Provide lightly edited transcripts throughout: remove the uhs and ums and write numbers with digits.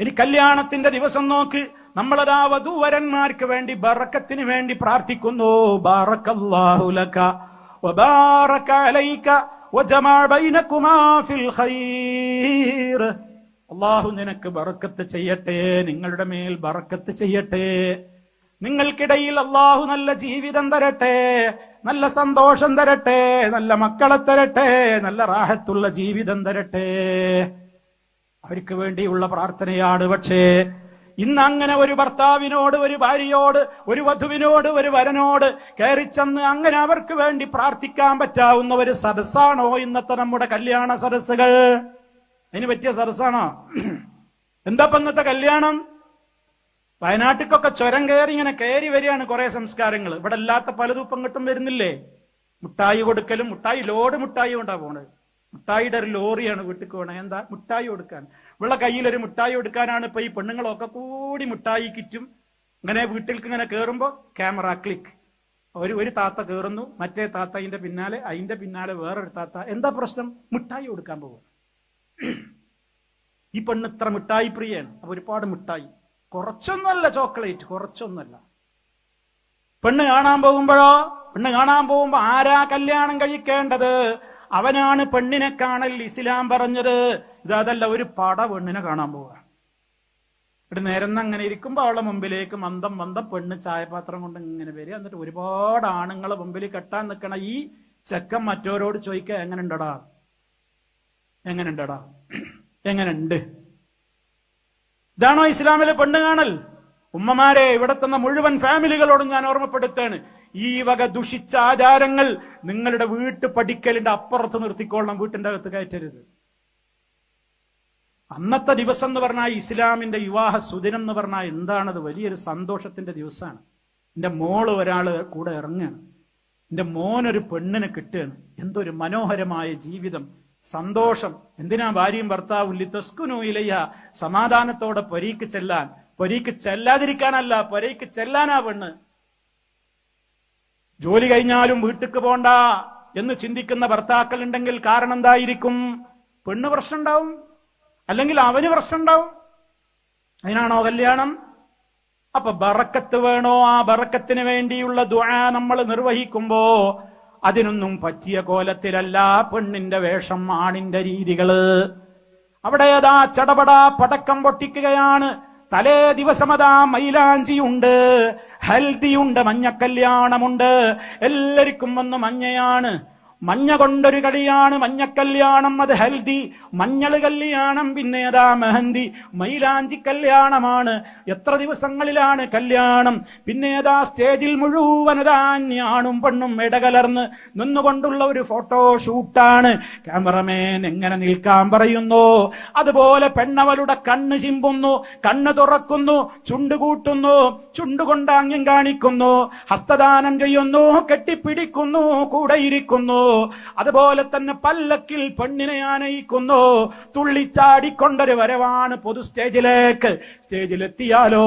ഇനി കല്യാണത്തിന്റെ ദിവസം നോക്ക്, നമ്മളതാ വധൂവരന്മാർക്ക് വേണ്ടി ബറക്കത്തിന് വേണ്ടി പ്രാർത്ഥിക്കുന്നു. ബാറക്കല്ലാഹു ലക വബാറക അലൈക വജമഅ ബൈനകുമാ ഫിൽ ഖൈർ. അല്ലാഹു നിനക്ക് ബറക്കത്ത് ചെയ്യട്ടെ, നിങ്ങളുടെ മേൽ ബറക്കത്ത് ചെയ്യട്ടെ, നിങ്ങൾക്കിടയിൽ അല്ലാഹു നല്ല ജീവിതം തരട്ടെ, നല്ല സന്തോഷം തരട്ടെ, നല്ല മക്കളെ തരട്ടെ, നല്ല റാഹത്തുള്ള ജീവിതം തരട്ടെ. അവർക്ക് വേണ്ടിയുള്ള പ്രാർത്ഥനയാണ്. പക്ഷേ ഇന്ന് അങ്ങനെ ഒരു ഭർത്താവിനോട്, ഒരു ഭാര്യയോട്, ഒരു വധുവിനോട്, ഒരു വരനോട് കയറിച്ചെന്ന് അങ്ങനെ അവർക്ക് വേണ്ടി പ്രാർത്ഥിക്കാൻ പറ്റാവുന്ന ഒരു സദസ്സാണോ ഇന്നത്തെ നമ്മുടെ കല്യാണ സദസ്സുകൾ? അതിന് പറ്റിയ സദസ്സാണോ? എന്താ ഇന്നത്തെ കല്യാണം? വയനാട്ടിക്കൊക്കെ ചുരം കയറി ഇങ്ങനെ കയറി വരികയാണ് കുറെ സംസ്കാരങ്ങൾ. ഇവിടെ അല്ലാത്ത പലതും ഇപ്പം കിട്ടും വരുന്നില്ലേ? മുട്ടായി കൊടുക്കലും, മുട്ടായി ലോഡ് മുട്ടായി കൊണ്ടാ പോണത്. മുട്ടായിയുടെ ഒരു ലോറിയാണ് വീട്ടിൽ പോണത്. എന്താ? മുട്ടായി കൊടുക്കാൻ. ഇവിടെ കയ്യിലൊരു മുട്ടായി കൊടുക്കാനാണ് ഇപ്പൊ ഈ പെണ്ണുങ്ങളൊക്കെ കൂടി മുട്ടായി കിറ്റും. ഇങ്ങനെ വീട്ടിലേക്ക് ഇങ്ങനെ കയറുമ്പോ ക്യാമറ ക്ലിക്ക്. ഒരു താത്ത കയറുന്നു, മറ്റേ താത്ത അതിന്റെ പിന്നാലെ വേറൊരു താത്ത. എന്താ പ്രശ്നം? മുട്ടായി കൊടുക്കാൻ പോകും. ഈ പെണ്ണ് ഇത്ര മിഠായി പ്രിയാണ്. അപ്പൊ ഒരുപാട് മിഠായി, കുറച്ചൊന്നുമല്ല ചോക്ലേറ്റ്, കുറച്ചൊന്നുമല്ല. പെണ്ണ് കാണാൻ പോകുമ്പോ ആരാ കല്യാണം കഴിക്കേണ്ടത്? അവനാണ് പെണ്ണിനെ കാണൽ ഇസ്ലാം പറഞ്ഞത്. ഇതല്ല, ഒരു പട പെണ്ണിനെ കാണാൻ പോവുക. ഇവിടെ നേരം അങ്ങനെ ഇരിക്കുമ്പോ അവളുടെ മുമ്പിലേക്ക് മന്ദം പെണ്ണ് ചായപാത്രം കൊണ്ട് ഇങ്ങനെ വരിക. എന്നിട്ട് ഒരുപാട് ആണുങ്ങളെ മുമ്പിൽ കെട്ടാൻ നിൽക്കണ ഈ ചെക്കൻ മറ്റോരോട് ചോദിക്കുക, എങ്ങനെയുണ്ടടാ, എങ്ങനെയുണ്ട്? ഇതാണോ ഇസ്ലാമിലെ പെണ്ണ് കാണൽ? ഉമ്മമാരെ, ഇവിടെ തന്ന മുഴുവൻ ഫാമിലികളോടും ഞാൻ ഓർമ്മപ്പെടുത്താണ്, ഈ വക ദുഷിച്ച ആചാരങ്ങൾ നിങ്ങളുടെ പടിക്കലിന്റെ അപ്പുറത്ത് നിർത്തിക്കൊള്ളണം, വീട്ടിന്റെ അകത്ത് കയറ്റരുത്. അന്നത്തെ ദിവസം എന്ന് പറഞ്ഞാൽ ഇസ്ലാമിന്റെ വിവാഹ സുദിനം എന്ന് പറഞ്ഞാൽ എന്താണത്? വലിയൊരു സന്തോഷത്തിന്റെ ദിവസമാണ്. എന്റെ മോള് ഒരാള് കൂടെ ഇറങ്ങുകയാണ്, എന്റെ മോനൊരു പെണ്ണിനെ കിട്ടുകയാണ്. എന്തൊരു മനോഹരമായ ജീവിതം, സന്തോഷം. എന്തിനാ ഭാര്യയും ഭർത്താവും ലിതസ്കുനു ഇലയ്യ, സമാധാനത്തോടെ പൊരീക്ക് ചെല്ലാൻ. പൊരീക്ക് ചെല്ലാതിരിക്കാനല്ല, പൊരീക്ക് ചെല്ലാനാ പെണ്ണ്. ജോലി കഴിഞ്ഞാലും വീട്ടിക്ക് പോണ്ട എന്ന് ചിന്തിക്കുന്ന ഭർത്താക്കൾ ഉണ്ടെങ്കിൽ കാരണം എന്തായിരിക്കും? പെണ്ണ് പ്രശ്നം ഉണ്ടാവും, അല്ലെങ്കിൽ അവന് പ്രശ്നം ഉണ്ടാവും. അതിനാണോ കല്യാണം? അപ്പൊ ബറക്കത്ത് വേണോ? ആ ബറക്കത്തിന് വേണ്ടിയുള്ള ദുആ നമ്മൾ നിർവഹിക്കുമ്പോ അതിനൊന്നും പറ്റിയ കോലത്തിലല്ല പെണ്ണിന്റെ വേഷം, ആണിന്റെ രീതികള്. അവിടെ അതാ ചടപടാ പടക്കം പൊട്ടിക്കുകയാണ്. തലേ ദിവസം അതാ മൈലാഞ്ചിയുണ്ട്, ഹൽദിയുണ്ട്, മഞ്ഞക്കല്യാണമുണ്ട്. എല്ലാവർക്കും വന്ന് മഞ്ഞയാണ്. മഞ്ഞ കൊണ്ടൊരു കളിയാണ് മഞ്ഞക്കല്യാണം, അത് ഹൽദി. മഞ്ഞള് കല്യാണം, പിന്നെ അതാ മെഹന്തി, മൈലാഞ്ചി കല്യാണമാണ്. എത്ര ദിവസങ്ങളിലാണ് കല്യാണം? പിന്നെ അതാ സ്റ്റേജിൽ മുഴുവൻ ആണും പെണ്ണും ഇടകലർന്ന് നിന്നുകൊണ്ടുള്ള ഒരു ഫോട്ടോ ഷൂട്ടാണ്. ക്യാമറമാൻ എങ്ങനെ നിൽക്കാൻ പറയുന്നു, അതുപോലെ പെണ്ണവളുടെ കണ്ണ് ചിമ്പുന്നു, കണ്ണ് തുറക്കുന്നു, ചുണ്ട് കൂട്ടുന്നു, ചുണ്ടുകൊണ്ട് ആംഗ്യം കാണിക്കുന്നു, ഹസ്തദാനം ചെയ്യുന്നു, കെട്ടിപ്പിടിക്കുന്നു, കൂടെയിരിക്കുന്നു. അതുപോലെ തന്നെ പല്ലക്കിൽ പെണ്ണിനെ ആനയിക്കുന്നു. തുള്ളിച്ചാടിക്കൊണ്ടൊരു വരവാണ് പൊതു സ്റ്റേജിലേക്ക്. സ്റ്റേജിലെത്തിയാലോ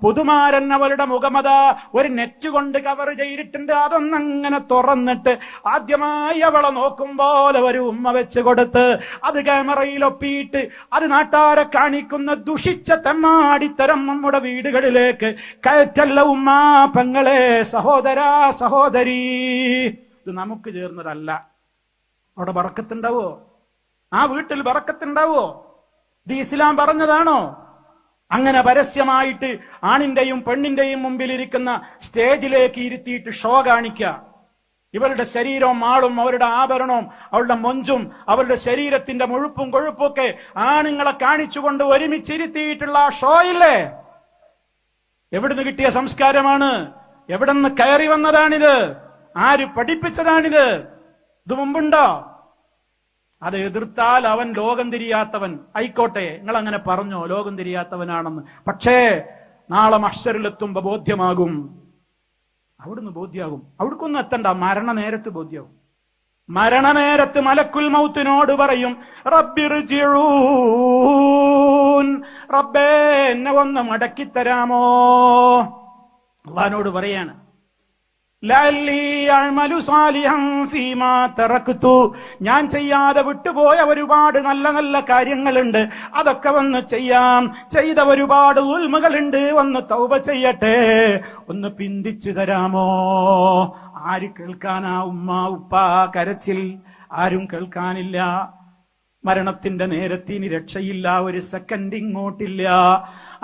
പുതുമാരൻ അവളുടെ മുഖമത ഒരു നെറ്റ് കൊണ്ട് കവർ ചെയ്തിട്ടുണ്ട്. അതൊന്നങ്ങനെ തുറന്നിട്ട് ആദ്യമായി അവളെ നോക്കുമ്പോൾ ഒരു ഉമ്മ വെച്ച് കൊടുത്ത് അത് ക്യാമറയിൽ ഒപ്പിയിട്ട് അത് നാട്ടാരെ കാണിക്കുന്ന ദുഷിച്ച തെമ്മാടിത്തരം നമ്മുടെ വീടുകളിലേക്ക് കയറ്റല്ല ഉമ്മ, പെങ്ങളെ, സഹോദരാ, സഹോദരി. ഇത് നമുക്ക് ചേർന്നതല്ല. അവിടെ ബറക്കത്തുണ്ടാവോ? ആ വീട്ടിൽ ബറക്കത്തുണ്ടാവോ? ഇത് ഇസ്ലാം പറഞ്ഞതാണോ? അങ്ങനെ പരസ്യമായിട്ട് ആണിന്റെയും പെണ്ണിന്റെയും മുമ്പിലിരിക്കുന്ന സ്റ്റേജിലേക്ക് ഇരുത്തിയിട്ട് ഷോ കാണിക്കുക. ഇവരുടെ ശരീരവും ആളും അവരുടെ ആഭരണവും അവരുടെ മൊഞ്ചും അവരുടെ ശരീരത്തിന്റെ മുഴുപ്പും കൊഴുപ്പൊക്കെ ആണുങ്ങളെ കാണിച്ചുകൊണ്ട് ഒരുമിച്ചിരുത്തിയിട്ടുള്ള ആ ഷോ ഇല്ലേ? എവിടുന്ന് കിട്ടിയ സംസ്കാരമാണ്? എവിടുന്ന് കയറി വന്നതാണിത്? ആര് പഠിപ്പിച്ചതാണിത്? ഇത് മുമ്പുണ്ടോ? അത് എതിർത്താൽ അവൻ ലോകം തിരിയാത്തവൻ ആയിക്കോട്ടെ. നിങ്ങൾ അങ്ങനെ പറഞ്ഞോ, ലോകം തിരിയാത്തവനാണെന്ന്. പക്ഷേ നാളെ മഹ്ശറിലെത്തുമ്പോ ബോധ്യമാകും. അവിടുന്ന് ബോധ്യമാകും. അവിടേക്കൊന്നും എത്തണ്ട, മരണനേരത്ത് ബോധ്യമാകും. മരണനേരത്ത് മലക്കുൽ മൗത്തിനോട് പറയും, റബ്ബിർജിഊൻ, റബ്ബേ എന്നെ ഒന്ന് മടക്കിത്തരാമോ? അല്ലാഹുവോട് പറയാണ്. ലഅല്ലി അഅ്മലു സാലിഹൻ ഫീമാ തറക്തു, ഞാൻ ചെയ്യാതെ വിട്ടുപോയ ഒരുപാട് നല്ല നല്ല കാര്യങ്ങളുണ്ട്, അതൊക്കെ വന്ന് ചെയ്യാം. ചെയ്ത ഒരുപാട് ഉൽമകളുണ്ട്, വന്ന് തൗബ ചെയ്യട്ടെ, ഒന്ന് പിന്തിച്ചു തരാമോ? ആര് കേൾക്കാനാ ഉമ്മ ഉപ്പ കരച്ചിൽ? ആരും കേൾക്കാനില്ല. മരണത്തിന്റെ നേരത്തെ ഇനി രക്ഷയില്ല, ഒരു സെക്കൻഡ് ഇങ്ങോട്ടില്ല.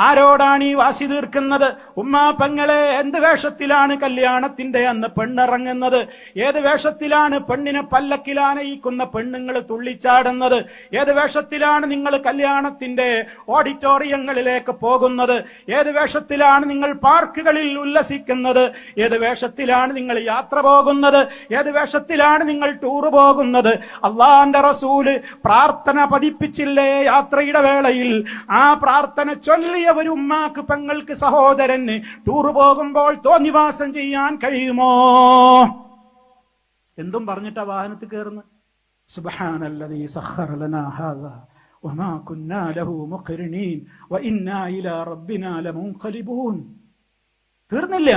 ആരോടാണ് ഈ വാശി തീർക്കുന്നത്? ഉമ്മാ പെങ്ങളെ, എന്ത് വേഷത്തിലാണ് കല്യാണത്തിന്റെ അന്ന് പെണ്ണിറങ്ങുന്നത്? ഏത് വേഷത്തിലാണ് പെണ്ണിനെ പല്ലക്കിലാനയിക്കുന്ന പെണ്ണുങ്ങൾ തുള്ളിച്ചാടുന്നത്? ഏത് വേഷത്തിലാണ് നിങ്ങൾ കല്യാണത്തിന്റെ ഓഡിറ്റോറിയങ്ങളിലേക്ക് പോകുന്നത്? ഏത് വേഷത്തിലാണ് നിങ്ങൾ പാർക്കുകളിൽ ഉല്ലസിക്കുന്നത്? ഏത് വേഷത്തിലാണ് നിങ്ങൾ യാത്ര പോകുന്നത്? ഏത് വേഷത്തിലാണ് നിങ്ങൾ ടൂർ പോകുന്നത്? അള്ളാന്റെ റസൂല് പ്രാർത്ഥന പതിപ്പിച്ചില്ലേ യാത്രയുടെ വേളയിൽ? ആ പ്രാർത്ഥന ചൊല്ലിയ ഒരു ഉമ്മാക്ക് പെങ്ങൾക്ക് സഹോദരന് ടൂർ പോകുമ്പോൾ തോന്നിവാസം ചെയ്യാൻ കഴിയുമോ? എന്തും പറഞ്ഞിട്ടാ വാഹനത്തിൽ കയറുന്നു. സുബ്ഹാനല്ലദീ സഖറ ലനാ ഹാദാ വമാ കുന്നാ ലഹു മുഖ്രിനീൻ വഇന്നാ ഇലാ റബ്ബിനാ ലമുൻഖലിബൂൻ. തീർന്നില്ല.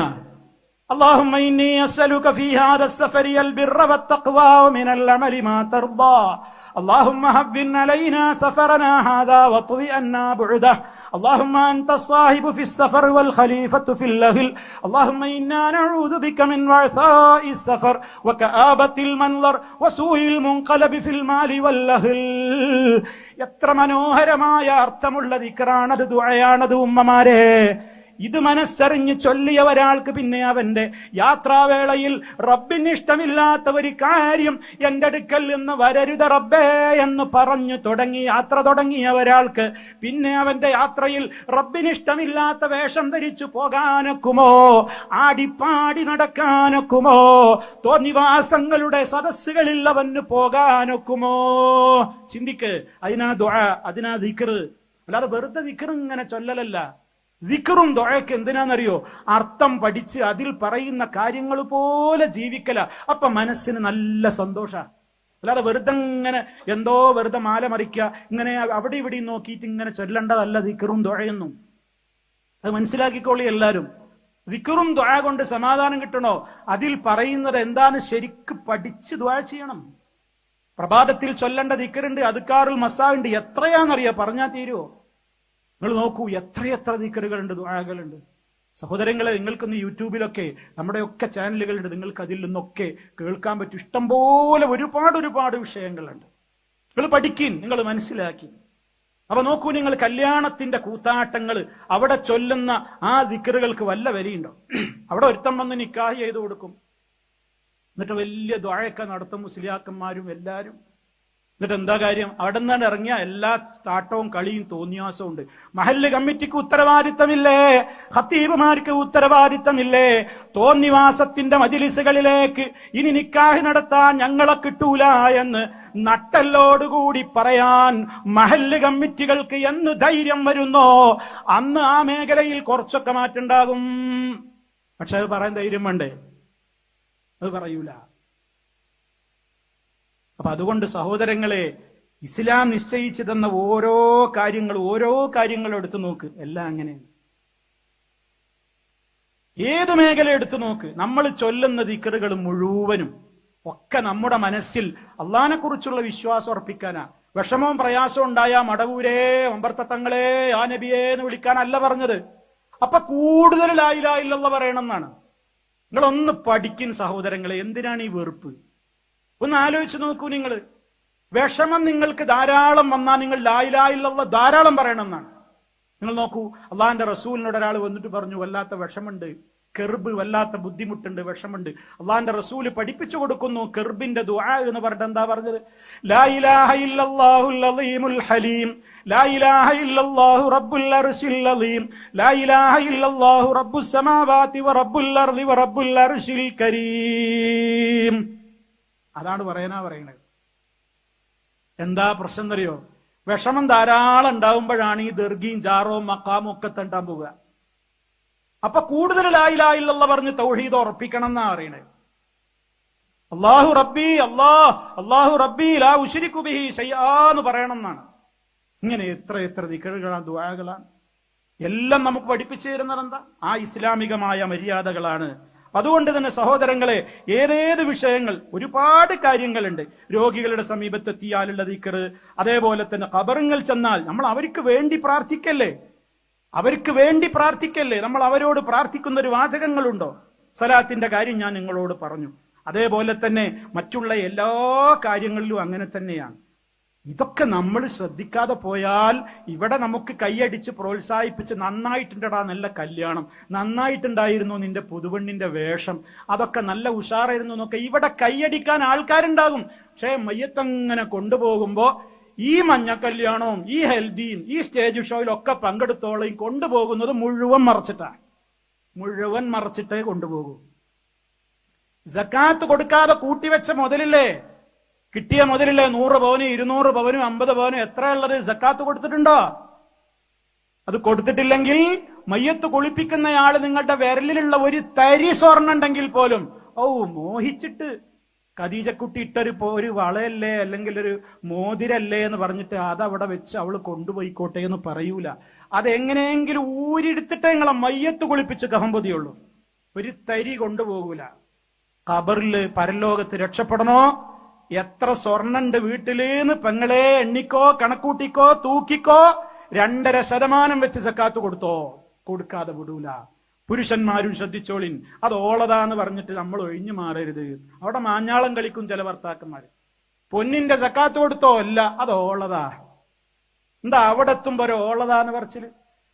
اللهم إني أسألك في هذا السفر البر والتقوى ومن العمل ما ترضى. اللهم هون علينا سفرنا هذا واطوي عنا بعده. اللهم أنت الصاحب في السفر والخليفة في الأهل. اللهم إنا نعوذ بك من وعثاء السفر وكآبة المنظر وسوء المنقلب في المال والأهل. എത്ര മനോഹരമായ അർത്ഥമുള്ള ദിക്റാണത്, ദുആയാണത് ഉമ്മമാരെ. ഇത് മനസ്സറിഞ്ഞ് ചൊല്ലിയ ഒരാൾക്ക് പിന്നെ അവന്റെ യാത്രാവേളയിൽ റബ്ബിന് ഇഷ്ടമില്ലാത്ത ഒരു കാര്യം എന്റെ അടുക്കൽ നിന്ന് വരരുത് റബ്ബേ എന്ന് പറഞ്ഞു തുടങ്ങി യാത്ര തുടങ്ങിയ ഒരാൾക്ക് പിന്നെ അവന്റെ യാത്രയിൽ റബ്ബിന് ഇഷ്ടമില്ലാത്ത വേഷം ധരിച്ചു പോകാനൊക്കുമോ? ആടിപ്പാടി നടക്കാനൊക്കുമോ? തോന്നിവാസങ്ങളുടെ സദസ്സുകളിൽ അവന് പോകാനൊക്കുമോ? ചിന്തിക്ക്. അതിനാ ദുആ, അതിനാ ദിക്റ്. അല്ലാതെ വെറുതെ ദിക്റ് ഇങ്ങനെ ചൊല്ലലല്ല. ദിക്റും ദുആക്ക് എന്തിനാണെന്നറിയോ? അർത്ഥം പഠിച്ച് അതിൽ പറയുന്ന കാര്യങ്ങൾ പോലെ ജീവിക്കല. അപ്പൊ മനസ്സിന് നല്ല സന്തോഷ. അല്ലാതെ വെറുതെ ഇങ്ങനെ എന്തോ വെറുതെ മാല മറിക്കുക, ഇങ്ങനെ അവിടെ ഇവിടെ നോക്കിയിട്ട് ഇങ്ങനെ ചൊല്ലേണ്ടതല്ല ദിക്റും ദുആയൊന്നും. അത് മനസ്സിലാക്കിക്കോളി എല്ലാവരും. ദിക്റും ദുആ കൊണ്ട് സമാധാനം കിട്ടണോ? അതിൽ പറയുന്നത് എന്താണ് ശരിക്ക് പഠിച്ച് ദുആ ചെയ്യണം. പ്രഭാതത്തിൽ ചൊല്ലേണ്ട ദിക്റുണ്ട്, അദ്കാറുൽ മസാ ഉണ്ട്. എത്രയാണെന്നറിയോ? പറഞ്ഞാൽ തീരുവോ? നിങ്ങൾ നോക്കൂ, എത്രയെത്ര ദിക്റുകളുണ്ട്, ദുആകളുണ്ട്. സഹോദരങ്ങളെ, നിങ്ങൾക്കൊന്ന് യൂട്യൂബിലൊക്കെ നമ്മുടെയൊക്കെ ചാനലുകളുണ്ട്, നിങ്ങൾക്ക് അതിൽ നിന്നൊക്കെ കേൾക്കാൻ പറ്റും. ഇഷ്ടംപോലെ ഒരുപാട് വിഷയങ്ങളുണ്ട്. നിങ്ങൾ പഠിക്കിൻ, നിങ്ങൾ മനസ്സിലാക്കി. അപ്പൊ നോക്കൂ, നിങ്ങൾ കല്യാണത്തിന്റെ കൂത്താട്ടങ്ങൾ അവിടെ ചൊല്ലുന്ന ആ ദിക്റുകൾക്ക് വല്ല വരിയുണ്ടോ? അവിടെ ഒരുത്തം വന്ന് നിക്കാഹ് ചെയ്തു കൊടുക്കും, എന്നിട്ട് വലിയ ദുആയൊക്കെ നടത്തും മുസ്ലിയാക്കന്മാരും എല്ലാവരും. എന്നിട്ട് എന്താ കാര്യം? അവിടെ നിന്നാണ് ഇറങ്ങിയ എല്ലാ താട്ടവും കളിയും തോന്നിയാസവും ഉണ്ട്. മഹല്ല് കമ്മിറ്റിക്ക് ഉത്തരവാദിത്തമില്ലേ? ഖത്തീബുമാർക്ക് ഉത്തരവാദിത്തമില്ലേ? തോന്നിവാസത്തിന്റെ മജ്‌ലിസുകളിലേക്ക് ഇനി നിക്കാഹ് നടത്താൻ ഞങ്ങളെ കിട്ടൂല എന്ന് നട്ടല്ലോടുകൂടി പറയാൻ മഹല്ല് കമ്മിറ്റികൾക്ക് എന്ന് ധൈര്യം വരുന്നോ അന്ന് ആ മേഖലയിൽ കുറച്ചൊക്കെ മാറ്റുണ്ടാകും. പക്ഷെ അത് പറയാൻ ധൈര്യം വേണ്ടേ? അത് പറയൂല. അപ്പൊ അതുകൊണ്ട് സഹോദരങ്ങളെ, ഇസ്ലാം നിശ്ചയിച്ചു തന്ന ഓരോ കാര്യങ്ങളും എടുത്തു നോക്ക്. എല്ലാം അങ്ങനെയാണ്. ഏത് മേഖല എടുത്തു നോക്ക്, നമ്മൾ ചൊല്ലുന്ന ദിക്റുകൾ മുഴുവനും ഒക്കെ നമ്മുടെ മനസ്സിൽ അള്ളാഹിനെ കുറിച്ചുള്ള വിശ്വാസം ഉറപ്പിക്കാനാ. വിഷമവും പ്രയാസവും ഉണ്ടായ മടവൂരേ ഒമ്പർത്തങ്ങളെ ആ നബിയേ എന്ന് വിളിക്കാനല്ല പറഞ്ഞത്. അപ്പൊ കൂടുതൽ ലാ ഇലാഹ ഇല്ലല്ലാഹ് പറയണമെന്നാണ്. നിങ്ങളൊന്ന് പഠിക്കും സഹോദരങ്ങളെ. എന്തിനാണ് ഈ വെറുപ്പ്? ഒന്ന് ആലോചിച്ച് നോക്കൂ. നിങ്ങൾ വിഷമം നിങ്ങൾക്ക് ധാരാളം വന്നാൽ നിങ്ങൾ ലാ ഇലാഹ ഇല്ലല്ലാഹ് ധാരാളം പറയണമെന്നാണ്. നിങ്ങൾ നോക്കൂ, അള്ളാഹിന്റെ റസൂലിനോട് ഒരാൾ വന്നിട്ട് പറഞ്ഞു, വല്ലാത്ത വിഷമുണ്ട്, കെർബ്, വല്ലാത്ത ബുദ്ധിമുട്ടുണ്ട്, വിഷമുണ്ട്. അള്ളാഹിന്റെ റസൂല് പഠിപ്പിച്ചു കൊടുക്കുന്നു കെർബിന്റെ ദുആ എന്ന് പറഞ്ഞിട്ട് എന്താ പറഞ്ഞത്? ലാ ഇലാഹ ഇല്ലല്ലാഹുൽ അളീമുൽ ഹലീം, ലാ ഇലാഹ ഇല്ലല്ലാഹു റബ്ബുൽ അർശിൽ അളീം, ലാ ഇലാഹ ഇല്ലല്ലാഹു റബ്ബുസ് സമാവാതി വ റബ്ബുൽ അർളി വ റബ്ബുൽ അർശിൽ കരീം. അതാണ് പറയണത്. എന്താ പ്രശ്നം അറിയോ? വിഷമം ധാരാളം ഉണ്ടാവുമ്പോഴാണ് ഈ ദർഗിയും ജാറവും മക്കാമും ഒക്കെ തണ്ടാൻ പോവുക. അപ്പൊ കൂടുതൽ ലാ ഇലാഹ ഇല്ലല്ലാഹ് പറഞ്ഞ് തൗഹീദ് ഉറപ്പിക്കണം എന്നാ പറയണത്. അല്ലാഹു റബ്ബി, അല്ലാഹു റബ്ബി ലാ ഉശ്രികു ബിഹി ശൈആ എന്ന് പറയണം എന്നാണ്. ഇങ്ങനെ എത്ര ദിക്റുകളാണ്, ദുആകളാണ്. എല്ലാം നമുക്ക് പഠിപ്പിച്ചു തരുന്നത് എന്താ? ആ ഇസ്ലാമികമായ മര്യാദകളാണ്. അതുകൊണ്ട് തന്നെ സഹോദരങ്ങളെ, ഏതേത് വിഷയങ്ങൾ, ഒരുപാട് കാര്യങ്ങളുണ്ട്. രോഗികളുടെ സമീപത്തെത്തിയാലുള്ള ദിക്ർ, അതേപോലെ തന്നെ ഖബറുകൾ ചെന്നാൽ നമ്മൾ അവർക്ക് വേണ്ടി പ്രാർത്ഥിക്കല്ലേ, നമ്മൾ അവരോട് പ്രാർത്ഥിക്കുന്ന ഒരു വാചകങ്ങളുണ്ടോ? സലാത്തിന്റെ കാര്യം ഞാൻ നിങ്ങളോട് പറഞ്ഞു. അതേപോലെ തന്നെ മറ്റുള്ള എല്ലാ കാര്യങ്ങളിലും അങ്ങനെ തന്നെയാണ്. ഇതൊക്കെ നമ്മൾ ശ്രദ്ധിക്കാതെ പോയാൽ ഇവിടെ നമുക്ക് കൈയടിച്ച് പ്രോത്സാഹിപ്പിച്ച് നന്നായിട്ടുണ്ടടാ നല്ല കല്യാണം, നന്നായിട്ടുണ്ടായിരുന്നു നിന്റെ പുതുവെണ്ണിന്റെ വേഷം, അതൊക്കെ നല്ല ഉഷാറായിരുന്നു എന്നൊക്കെ ഇവിടെ കൈയടിക്കാൻ ആൾക്കാരുണ്ടാകും. പക്ഷേ മയ്യത്തങ്ങനെ കൊണ്ടുപോകുമ്പോ ഈ മഞ്ഞ കല്യാണവും ഈ ഹെൽദിയും ഈ സ്റ്റേജ് ഷോയിലൊക്കെ പങ്കെടുത്തോളം കൊണ്ടുപോകുന്നത് മുഴുവൻ മറച്ചിട്ടേ കൊണ്ടുപോകൂ. സക്കാത്ത് കൊടുക്കാതെ കൂട്ടിവെച്ച മുതലില്ലേ, കിട്ടിയ മുതലില്ലേ, 100 പവനും 200 പവനും 50 പവനും എത്ര ഉള്ളത് സക്കാത്ത് കൊടുത്തിട്ടുണ്ടോ? അത് കൊടുത്തിട്ടില്ലെങ്കിൽ മയ്യത്ത് കുളിപ്പിക്കുന്നയാള് നിങ്ങളുടെ വിരലിലുള്ള ഒരു തരി സ്വർണ്ണം ഉണ്ടെങ്കിൽ പോലും മോഹിച്ചിട്ട് ഖദീജക്കുട്ടി ഒരു വളയല്ലേ അല്ലെങ്കിൽ ഒരു മോതിരല്ലേ എന്ന് പറഞ്ഞിട്ട് അതവിടെ വെച്ച് അവള് കൊണ്ടുപോയിക്കോട്ടെ എന്ന് പറയൂല. അതെങ്ങനെയെങ്കിലും ഊരിടുത്തിട്ടേ നിങ്ങളെ മയ്യത്ത് കുളിപ്പിച്ച് കഹമ്പതിയുള്ളൂ. ഒരു തരി കൊണ്ടുപോകൂല. ഖബറില് പരലോകത്ത് രക്ഷപ്പെടണോ? എത്ര സ്വർണ്ണണ്ട് വീട്ടിലേന്ന് പെങ്ങളെ എണ്ണിക്കോ, കണക്കൂട്ടിക്കോ, തൂക്കിക്കോ, 2.5% വെച്ച് സക്കാത്ത് കൊടുത്തോ. കൊടുക്കാതെ വിടൂല. പുരുഷന്മാരും ശ്രദ്ധിച്ചോളിൻ, അത് ഓളതാന്ന് പറഞ്ഞിട്ട് നമ്മൾ ഒഴിഞ്ഞു മാറരുത്. അവിടെ മാഞ്ഞാളം കളിക്കും ചില ഭർത്താക്കന്മാര്. പൊന്നിന്റെ സക്കാത്ത് കൊടുത്തോ? അല്ല, അത് ഓളതാ. എന്താ അവിടെ എത്തുമ്പോ ഒരു ഓളതാന്ന് പറച്ചില്?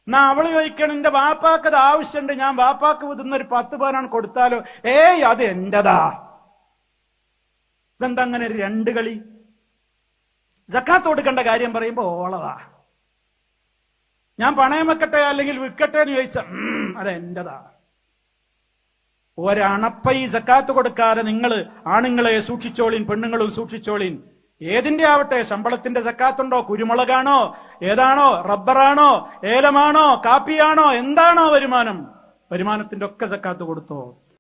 എന്നാ അവള് ചോദിക്കണം, എന്റെ വാപ്പാക്ക് അത് ആവശ്യമുണ്ട്, ഞാൻ വാപ്പാക്ക് വിടുന്ന ഒരു 10 പവനാണ് കൊടുത്താലോ? ഏയ് അത് എന്റെതാ. ഇതെന്താ അങ്ങനെ ഒരു 2 കളി? സക്കാത്ത് കൊടുക്കേണ്ട കാര്യം പറയുമ്പോ ഓളതാ. ഞാൻ പണയം വെക്കട്ടെ അല്ലെങ്കിൽ വിൽക്കട്ടെ എന്ന് ചോദിച്ച അതെന്റെതാ. ഒരണപ്പ ഈ സക്കാത്ത് കൊടുക്കാതെ നിങ്ങൾ ആണുങ്ങളെ സൂക്ഷിച്ചോളിൻ, പെണ്ണുങ്ങളും സൂക്ഷിച്ചോളിൻ. ഏതിന്റെ ആവട്ടെ, ശമ്പളത്തിന്റെ സക്കാത്തുണ്ടോ, കുരുമുളകാണോ, ഏതാണോ, റബ്ബറാണോ, ഏലമാണോ, കാപ്പിയാണോ, എന്താണോ വരുമാനത്തിന്റെ ഒക്കെ സക്കാത്ത് കൊടുത്തോ.